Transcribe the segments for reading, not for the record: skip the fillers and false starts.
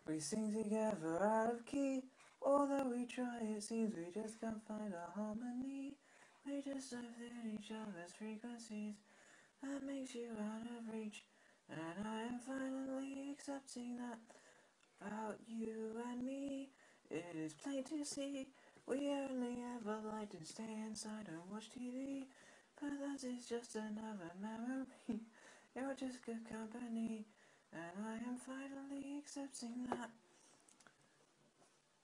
We sing together out of key. Although we try, it seems we just can't find our harmony. We just live in each other's frequencies. That makes you out of reach. And I am finally accepting that about you and me. It is plain to see we only ever like to stay inside and watch TV. But that is just another memory. You're just good company. And I am finally accepting that.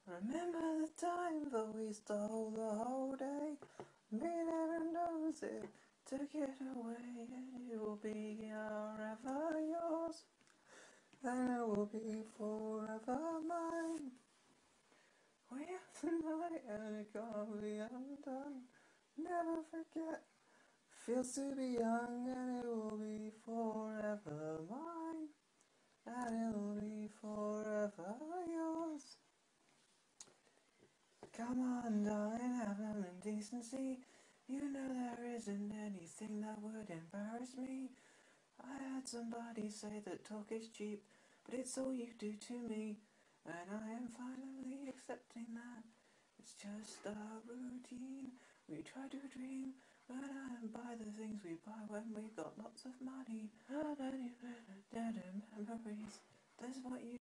Remember the time that we stole the whole day? Me never knows it, took it away, and it will be forever yours, and it will be forever mine. We have the night and it can't be undone. Never forget, feels to be young, and it will be forever mine, and it will be forever yours. Come on, darling, have some indecency. You know there isn't anything that would embarrass me. I heard somebody say that talk is cheap, but it's all you do to me. And I am finally accepting that it's just our routine. We try to dream, but I don't buy the things we buy when we've got lots of money. Memories, that's what you